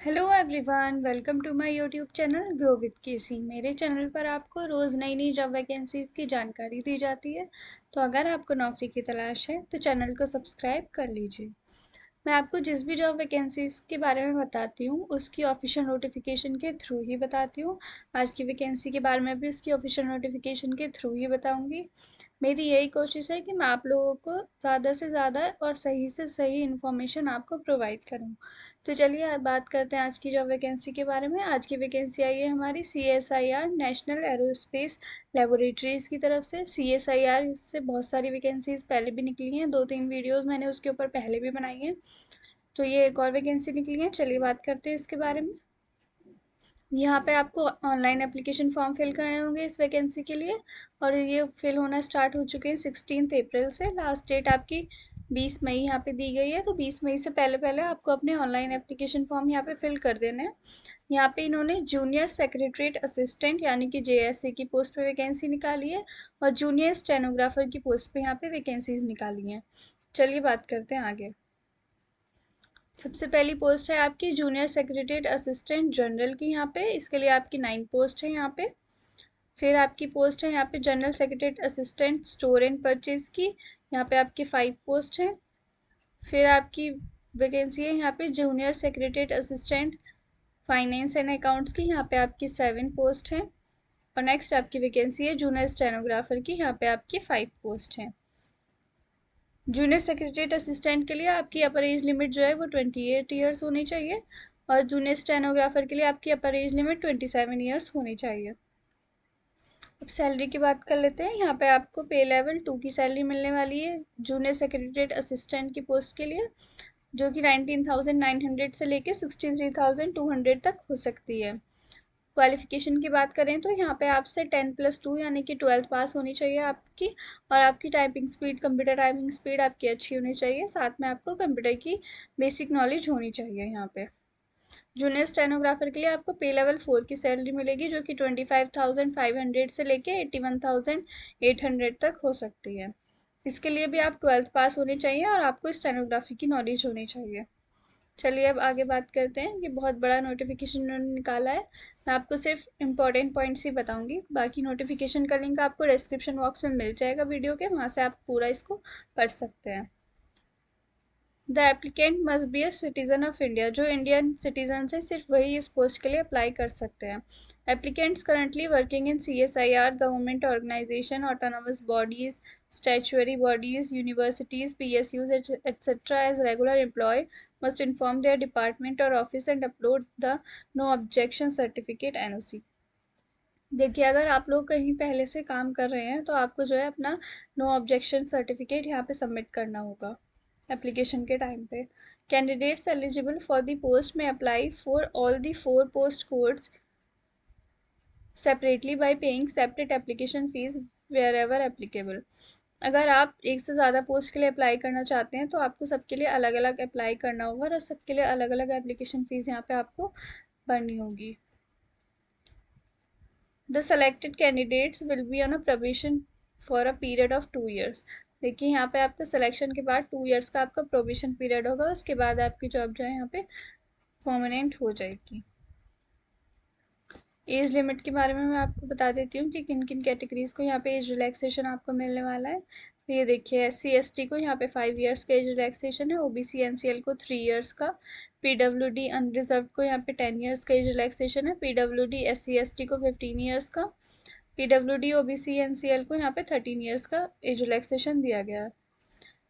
Hello everyone, welcome to my YouTube channel grow with KC. मेरे channel पर आपको रोज़ नई नई जॉब वैकेंसीज़ की जानकारी दी जाती है। तो अगर आपको नौकरी की तलाश है तो चैनल को सब्सक्राइब कर लीजिए। मैं आपको जिस भी जॉब वैकेंसीज़ के बारे में बताती हूँ उसकी ऑफिशियल नोटिफिकेशन के थ्रू ही बताती हूँ। आज की वैकेंसी के बारे में भी उसकी ऑफिशियल नोटिफिकेशन के थ्रू ही बताऊँगी। मेरी यही कोशिश है कि मैं आप लोगों को ज़्यादा से ज़्यादा और सही से सही इन्फॉर्मेशन आपको प्रोवाइड करूँ। तो चलिए अब बात करते हैं आज की जॉब वैकेंसी के बारे में। आज की वैकेंसी आई है हमारी CSIR नेशनल एरोस्पेस लेबोरेटरीज़ की तरफ से। CSIR से बहुत सारी वैकेंसीज़ पहले भी निकली हैं, 2-3 वीडियोज़ मैंने उसके ऊपर पहले भी बनाई हैं। तो ये एक और वैकेंसी निकली है, चलिए बात करते हैं इसके बारे में। यहाँ पे आपको ऑनलाइन एप्लीकेशन फॉर्म फिल करने होंगे इस वैकेंसी के लिए, और ये फिल होना स्टार्ट हो चुके हैं 16 अप्रैल से। लास्ट डेट आपकी 20 मई यहाँ पे दी गई है, तो 20 मई से पहले पहले आपको अपने ऑनलाइन एप्लीकेशन फॉर्म यहाँ पे फिल कर देना है। यहाँ पे इन्होंने जूनियर सेक्रेटरीट असिस्टेंट यानी कि JSA की पोस्ट पे वैकेंसी निकाली है, और जूनियर स्टेनोग्राफर की पोस्ट पे यहाँ पे वैकेंसीज निकाली हैं। चलिए बात करते हैं आगे। सबसे पहली पोस्ट है आपकी जूनियर सेक्रेटरीट असिस्टेंट जनरल की। यहाँ पे इसके लिए आपकी 9 पोस्ट है यहाँ पे। फिर आपकी पोस्ट है यहाँ पे general secretariat assistant store and purchase की। यहाँ पे आपकी 5 पोस्ट हैं। फिर आपकी वैकेंसी है यहाँ पे junior secretariat assistant finance and accounts की। यहाँ पे आपकी 7 पोस्ट हैं। और नेक्स्ट आपकी वैकेंसी है जूनियर स्टेनोग्राफर की। यहाँ पे आपकी 5 पोस्ट हैं। जूनियर सेक्रेटरीट असिस्टेंट के लिए आपकी अपर एज लिमिट जो है वो 28 ईयर्स होनी चाहिए, और जूनियर स्टेनोग्राफर के लिए आपकी अपर एज लिमिट 27 ईयर्स होनी चाहिए। अब सैलरी की बात कर लेते हैं। यहाँ पे आपको पे लेवल 2 की सैलरी मिलने वाली है जूनियर सेक्रेटरीट असिस्टेंट की पोस्ट के लिए, जो कि 19,900 से लेके 63,200 तक हो सकती है। क्वालिफिकेशन की बात करें तो यहाँ पे आपसे 10+2 यानी कि 12th पास होनी चाहिए आपकी, और आपकी typing speed, computer typing speed आपकी अच्छी होनी चाहिए। साथ में आपको कंप्यूटर की बेसिक नॉलेज होनी चाहिए। यहाँ पे जूनियर स्टेनोग्राफर के लिए आपको पे लेवल 4 की सैलरी मिलेगी, जो कि 25,500 से लेके 81,800 तक हो सकती है। इसके लिए भी आप 12th पास होनी चाहिए और आपको स्टेनोग्राफी की नॉलेज होनी चाहिए। चलिए अब आगे बात करते हैं। ये बहुत बड़ा नोटिफिकेशन उन्होंने निकाला है, मैं आपको सिर्फ इम्पॉर्टेंट पॉइंट्स ही बताऊंगी। बाकी नोटिफिकेशन का लिंक आपको डिस्क्रिप्शन बॉक्स में मिल जाएगा वीडियो के, वहाँ से आप पूरा इसको पढ़ सकते हैं। The applicant must be a citizen of India. जो इंडियन सिटीजन है सिर्फ वही इस पोस्ट के लिए अप्लाई कर सकते हैं। Applicants currently working in CSIR government organisation, autonomous bodies, statutory bodies, universities, PSUs etc. as regular employee must inform their department or office and upload the no objection certificate NOC। देखिए, अगर आप लोग कहीं पहले से काम कर रहे हैं तो आपको जो है अपना नो ऑब्जेक्शन सर्टिफिकेट यहाँ पे सबमिट करना होगा एप्लीकेशन के टाइम पे। Candidates eligible for the post may apply for all the 4 post codes separately by paying separate application fee wherever applicable. अगर आप एक से ज़्यादा पोस्ट के लिए अप्लाई करना चाहते हैं तो आपको सबके लिए अलग अलग अप्लाई करना होगा, और सबके लिए अलग अलग एप्लीकेशन फ़ीस यहाँ पे आपको भरनी होगी। The selected candidates will be on a probation for a period of 2 years। देखिए, यहाँ पे आपका सिलेक्शन के बाद 2 years का आपका प्रोबेशन पीरियड होगा, उसके बाद आपकी जॉब जो है यहाँ पे परमानेंट हो जाएगी। एज लिमिट के बारे में मैं आपको बता देती हूँ कि किन किन कैटेगरीज को यहाँ पे एज रिलैक्सेशन आपको मिलने वाला है। तो ये देखिए, SC ST को यहाँ पे 5 इयर्स का एज रिलैक्सेशन है, OBC NCL को 3 इयर्स का, PWD अनरिजर्व को यहाँ पे 10 इयर्स का एज रिलैक्सेशन है, PWD SC ST को 15 इयर्स का, PWD OBC NCL को यहाँ पे 13 इयर्स का एज रिलैक्सेशन दिया गया है।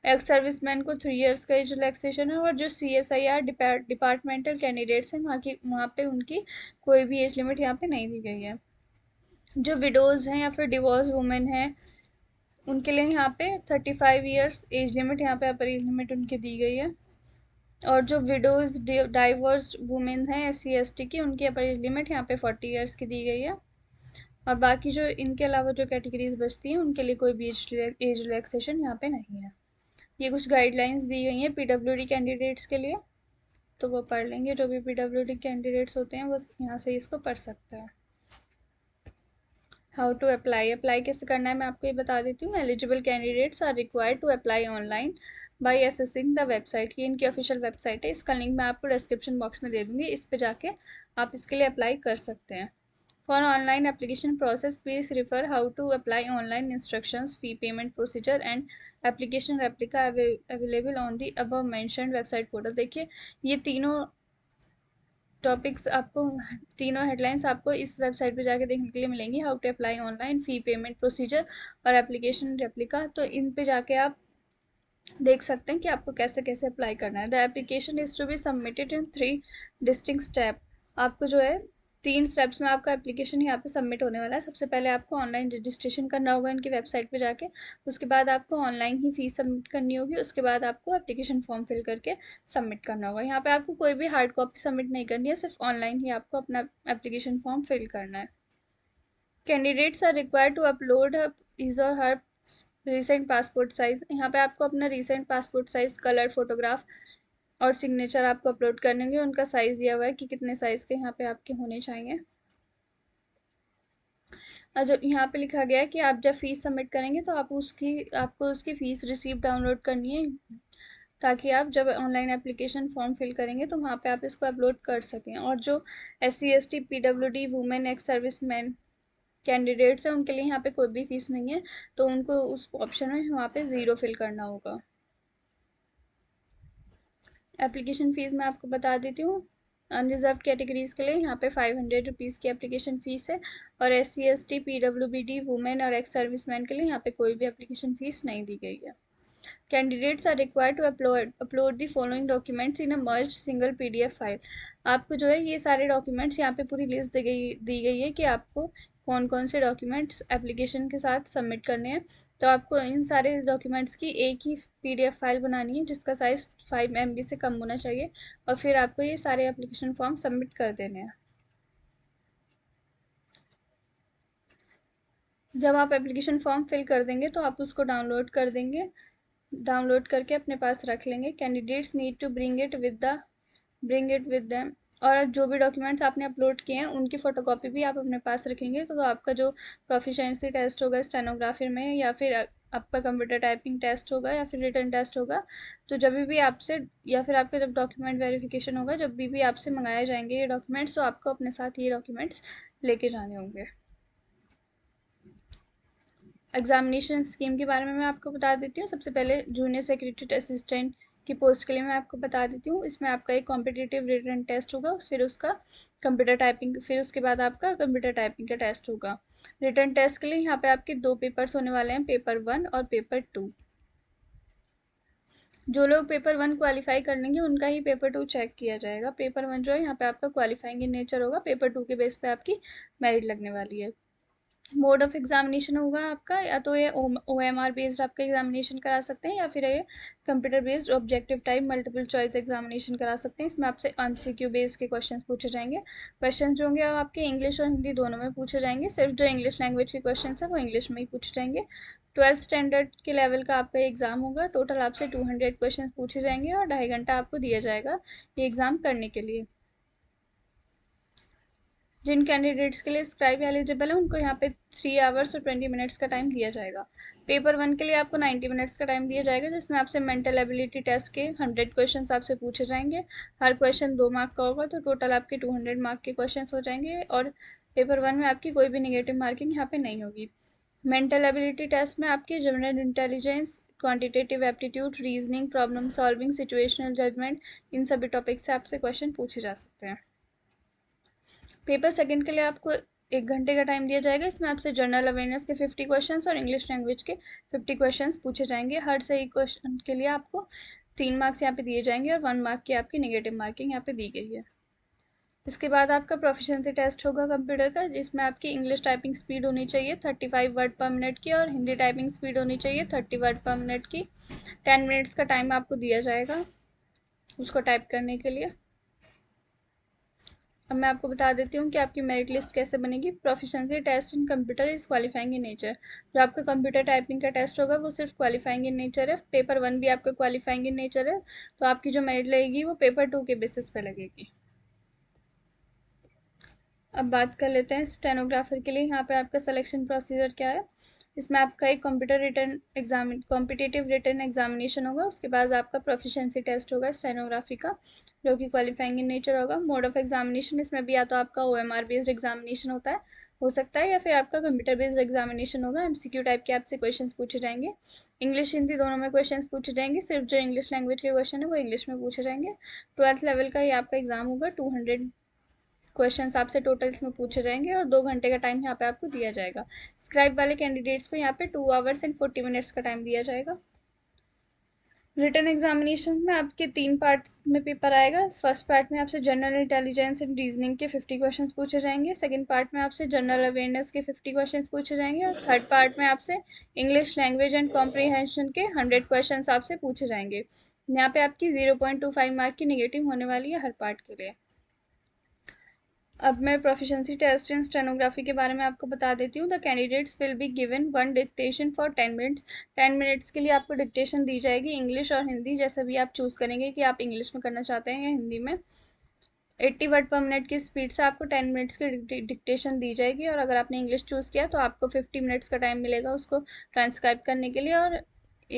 एक्स सर्विसमैन को 3 इयर्स का एज रिलैक्सेशन है, और जो CSIR डिपार्टमेंटल कैंडिडेट्स हैं वहाँ पे उनकी कोई भी एज लिमिट यहाँ पे नहीं दी गई है। जो विडोज़ हैं या फिर डिवोर्स वुमेन हैं उनके लिए यहाँ पे 35 इयर्स एज लिमिट यहाँ पे अपर एज लिमिट उनकी दी गई है, और जो विडोज़ डाइवर्स्ड वुमेन हैं SC ST की, उनकी अपर एज लिमिट यहाँ पे 40 इयर्स की दी गई है। और बाकी जो इनके अलावा जो कैटेगरीज बचती हैं उनके लिए कोई भी एज रिलैक्सेशन यहाँ पे नहीं है। ये कुछ गाइडलाइंस दी गई हैं PWD कैंडिडेट्स के लिए, तो वो पढ़ लेंगे। जो भी PWD कैंडिडेट्स होते हैं वो यहाँ से इसको पढ़ सकते हैं। हाउ टू अप्लाई, अप्लाई कैसे करना है मैं आपको ये बता देती हूँ। Eligible candidates are required to apply online by accessing the website. ये इनकी ऑफिशियल वेबसाइट है, इसका लिंक मैं आपको डिस्क्रिप्शन बॉक्स में दे दूँगी, इस पे जाके आप इसके लिए अप्लाई कर सकते हैं। For online application process, please refer how to apply online instructions, fee payment procedure and application replica available on the above mentioned website portal। देखिए ये तीनों टॉपिक्स आपको, तीनों हेडलाइंस आपको इस वेबसाइट पे जाके देखने के लिए मिलेंगी। How to apply online, fee payment procedure और एप्लीकेशन रेप्लिका। तो इन पे जाके आप देख सकते हैं कि आपको कैसे कैसे अप्लाई करना है। The application is to be submitted in 3 distinct step. आपको जो है 3 स्टेप्स में आपका एप्लीकेशन यहाँ पे सबमिट होने वाला है। सबसे पहले आपको ऑनलाइन रजिस्ट्रेशन करना होगा इनकी वेबसाइट पे जाके, उसके बाद आपको ऑनलाइन ही फीस सबमिट करनी होगी, उसके बाद आपको एप्लीकेशन फॉर्म फिल करके सबमिट करना होगा। यहाँ पे आपको कोई भी हार्ड कॉपी सबमिट नहीं करनी है, सिर्फ ऑनलाइन ही आपको अपना एप्लीकेशन फॉर्म फिल करना है। Candidates are required to upload his or her recent passport size. यहाँ पे आपको अपना recent passport size colour photograph और सिग्नेचर आपको अपलोड करने होंगे। उनका साइज दिया हुआ है कि कितने साइज के यहाँ पे आपके होने चाहिए। और जब यहाँ पे लिखा गया है कि आप जब फीस सबमिट करेंगे तो आपको उसकी फीस रिसीप्ट डाउनलोड करनी है, ताकि आप जब ऑनलाइन एप्लीकेशन फॉर्म फिल करेंगे तो वहाँ पे आप इसको अपलोड कर सकें। और जो SC ST PWD women ex serviceman candidates हैं उनके लिए यहाँ पे कोई भी फीस नहीं है, तो उनको उस ऑप्शन में वहाँ पे 0 फिल करना होगा। एप्लीकेशन फ़ीस मैं आपको बता देती हूँ। अनरिजर्व कैटेगरीज़ के लिए यहाँ पे 500 रुपीज़ की एप्लीकेशन फ़ीस है, और SC ST PWD वुमेन और एक्स सर्विसमैन के लिए यहाँ पे कोई भी एप्लीकेशन फ़ीस नहीं दी गई है। Candidates are required to upload the following documents in a merge single PDF file. आपको जो है ये सारे डॉक्यूमेंट्स यहाँ पे पूरी लिस्ट दी गई है कि आपको कौन कौन से डॉक्यूमेंट्स एप्लीकेशन के साथ सबमिट करने हैं। तो आपको इन सारे डॉक्यूमेंट्स की एक ही PDF फाइल बनानी है जिसका साइज़ 5 MB से कम होना चाहिए, और फिर आपको ये सारे एप्लीकेशन फॉर्म सबमिट कर देने हैं। जब आप एप्लीकेशन फॉर्म फिल कर देंगे तो आप उसको डाउनलोड करके अपने पास रख लेंगे। Candidates need to bring it with them. और जो भी डॉक्यूमेंट्स आपने अपलोड किए हैं उनकी फ़ोटोकॉपी भी आप अपने पास रखेंगे, तो आपका जो प्रोफिशिएंसी टेस्ट होगा स्टेनोग्राफी में, या फिर आपका कंप्यूटर टाइपिंग टेस्ट होगा, या फिर रिटन टेस्ट होगा, तो जब भी आपसे, या फिर आपका जब डॉक्यूमेंट वेरिफिकेशन होगा, जब भी आपसे मंगाए जाएंगे ये डॉक्यूमेंट्स, तो आपको अपने साथ ये डॉक्यूमेंट्स लेके जाने होंगे। एग्जामिनेशन स्कीम के बारे में मैं आपको बता देती हूँ। सबसे पहले जूनियर सेक्रेटरी असिस्टेंट की पोस्ट के लिए मैं आपको बता देती हूँ। इसमें आपका एक कॉम्पिटिटिव रिटन टेस्ट होगा, फिर उसका कंप्यूटर टाइपिंग, फिर उसके बाद आपका कंप्यूटर टाइपिंग का टेस्ट होगा। रिटन टेस्ट के लिए यहाँ पे आपके 2 पेपर्स होने वाले हैं, पेपर 1 और पेपर 2। जो लोग पेपर 1 क्वालिफाई कर लेंगे उनका ही पेपर 2 चेक किया जाएगा। पेपर 1 जो है यहाँ पे आपका क्वालिफाइंग इन नेचर होगा, पेपर 2 के बेस पे आपकी मेरिट लगने वाली है। मोड ऑफ एग्जामिनेशन होगा आपका, या तो ये OMR बेस्ड आपका एग्जामिनेशन करा सकते हैं, या फिर ये computer based objective type multiple choice examination करा सकते हैं। इसमें आपसे MCQ बेस्ड के क्वेश्चंस पूछे जाएंगे। क्वेश्चन जो होंगे आपके इंग्लिश और हिंदी दोनों में पूछे जाएंगे। सिर्फ जो इंग्लिश लैंग्वेज के क्वेश्चन है वो इंग्लिश में ही पूछे जाएंगे। 12th स्टैंडर्ड के लेवल का आपका एग्जाम होगा। टोटल आपसे 200 क्वेश्चन पूछे जाएंगे और 2.5 घंटा आपको दिया जाएगा ये एग्ज़ाम करने के लिए। जिन कैंडिडेट्स के लिए स्क्राइब एलिजिबल है उनको यहाँ पे 3 आवर्स और 20 मिनट्स का टाइम दिया जाएगा। पेपर 1 के लिए आपको 90 मिनट्स का टाइम दिया जाएगा, जिसमें आपसे मेंटल एबिलिटी टेस्ट के 100 क्वेश्चंस आपसे पूछे जाएंगे। हर क्वेश्चन 2 मार्क का होगा, तो टोटल आपके 200 मार्क के क्वेश्चंस हो जाएंगे। और पेपर 1 में आपकी कोई भी निगेटिव मार्किंग यहाँ पे नहीं होगी। मेंटल एबिलिटी टेस्ट में आपकी general intelligence, quantitative aptitude, reasoning, problem solving, situational judgement, इन सभी टॉपिक से आपसे क्वेश्चन पूछे जा सकते हैं। पेपर 2 के लिए आपको 1 घंटे का टाइम दिया जाएगा। इसमें आपसे जनरल अवेयरनेस के 50 क्वेश्चंस और इंग्लिश लैंग्वेज के 50 क्वेश्चंस पूछे जाएंगे। हर सही क्वेश्चन के लिए आपको 3 मार्क्स यहाँ पे दिए जाएंगे, और 1 मार्क की आपकी नेगेटिव मार्किंग यहाँ पे दी गई है। इसके बाद आपका प्रोफिशिएंसी टेस्ट होगा कंप्यूटर का, जिसमें आपकी इंग्लिश टाइपिंग स्पीड होनी चाहिए 35 वर्ड पर मिनट की, और हिंदी टाइपिंग स्पीड होनी चाहिए 30 वर्ड पर मिनट की। 10 मिनट्स का टाइम आपको दिया जाएगा उसको टाइप करने के लिए। अब मैं आपको बता देती हूँ कि आपकी मेरिट लिस्ट कैसे बनेगी। Proficiency test in computer is qualifying in nature. जो आपका कंप्यूटर टाइपिंग का टेस्ट होगा वो सिर्फ क्वालिफाइंग इन नेचर है। पेपर 1 भी आपका क्वालिफाइंग इन नेचर है, तो आपकी जो मेरिट लगेगी वो पेपर 2 के बेसिस पे लगेगी। अब बात कर लेते हैं स्टेनोग्राफर के लिए यहाँ पे आपका सिलेक्शन प्रोसीजर क्या है। इसमें आपका एक कॉम्पिटिटिव रिटन एग्जामिनेशन होगा, उसके बाद आपका प्रोफिशिएंसी टेस्ट होगा स्टेनोग्राफी का, जो कि क्वालिफाइंग इन नेचर होगा। मोड ऑफ एग्जामिनेशन इसमें भी या तो आपका OMR बेस्ड एग्जामिनेशन होता है, हो सकता है, या फिर आपका कंप्यूटर बेस्ड एग्जामिनेशन होगा। MCQ टाइप के आपसे क्वेश्चंस पूछे जाएंगे, इंग्लिश हिंदी दोनों में क्वेश्चंस पूछे जाएंगे। सिर्फ जो इंग्लिश लैंग्वेज के क्वेश्चन है वो इंग्लिश में पूछे जाएंगे। 12th लेवल का ही आपका एग्जाम होगा। 200 क्वेश्चंस आपसे टोटल इसमें पूछे जाएंगे और 2 घंटे का टाइम यहाँ पे आपको दिया जाएगा। स्क्राइब वाले कैंडिडेट्स को यहाँ पे 2 hours and 40 minutes का टाइम दिया जाएगा। रिटन एग्जामिनेशन में आपके 3 पार्ट्स में पेपर आएगा। फर्स्ट पार्ट में आपसे जनरल इंटेलिजेंस एंड रीजनिंग के 50 क्वेश्चंस पूछे जाएंगे। सेकंड पार्ट में आपसे जनरल अवेयरनेस के 50 क्वेश्चंस पूछे जाएंगे और थर्ड पार्ट में आपसे इंग्लिश लैंग्वेज एंड कॉम्प्रीहेंशन के 100 क्वेश्चंस आपसे पूछे जाएंगे। यहाँ पे आपकी 0.25 मार्क की नेगेटिव होने वाली है हर पार्ट के लिए। अब मैं प्रोफिशिएंसी टेस्ट इन स्टेनोग्राफी के बारे में आपको बता देती हूँ। The candidates will be given one dictation for 10 minutes. 10 minutes के लिए आपको डिक्टेशन दी जाएगी, इंग्लिश और हिंदी, जैसा भी आप चूज़ करेंगे कि आप इंग्लिश में करना चाहते हैं या हिंदी में। 80 वर्ड पर मिनट की स्पीड से आपको 10 मिनट्स की डिक्टेशन दी जाएगी, और अगर आपने इंग्लिश चूज़ किया तो आपको 50 मिनट्स का टाइम मिलेगा उसको ट्रांसक्राइब करने के लिए, और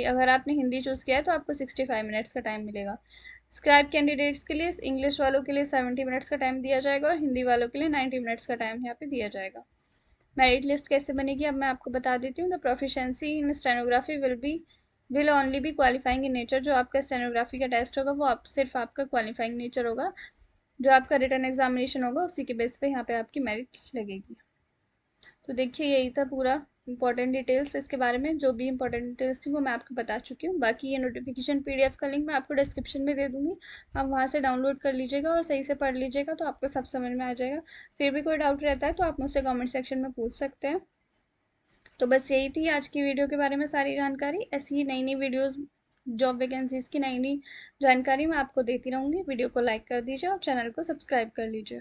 अगर आपने हिंदी चूज़ किया है तो आपको 65 मिनट्स का टाइम मिलेगा। स्क्राइब कैंडिडेट्स के लिए, इंग्लिश वालों के लिए 70 मिनट्स का टाइम दिया जाएगा और हिंदी वालों के लिए 90 मिनट्स का टाइम यहाँ पे दिया जाएगा। मेरिट लिस्ट कैसे बनेगी अब मैं आपको बता देती हूँ। The proficiency in stenography will only B qualifying in nature. जो आपका स्टेनोग्राफी का टेस्ट होगा वो सिर्फ आपका क्वालिफाइंग नेचर होगा। जो आपका रिटन एग्जामिनेशन होगा उसी के बेस पे यहाँ पे आपकी मेरिट लगेगी। तो देखिए यही था पूरा इंपॉर्टेंट डिटेल्स इसके बारे में। जो भी इंपॉर्टेंट डिटेल्स थी वो मैं आपको बता चुकी हूँ। बाकी ये नोटिफिकेशन PDF का लिंक मैं आपको डिस्क्रिप्शन में दे दूँगी, आप वहाँ से डाउनलोड कर लीजिएगा और सही से पढ़ लीजिएगा, तो आपको सब समझ में आ जाएगा। फिर भी कोई डाउट रहता है तो आप मुझसे कमेंट सेक्शन में पूछ सकते हैं। तो बस यही थी आज की वीडियो के बारे में सारी जानकारी। ऐसी ही नई नई वीडियोज़, जॉब वैकेंसीज़ की नई नई जानकारी मैं आपको देती रहूँगी। वीडियो को लाइक कर दीजिए और चैनल को सब्सक्राइब कर लीजिए।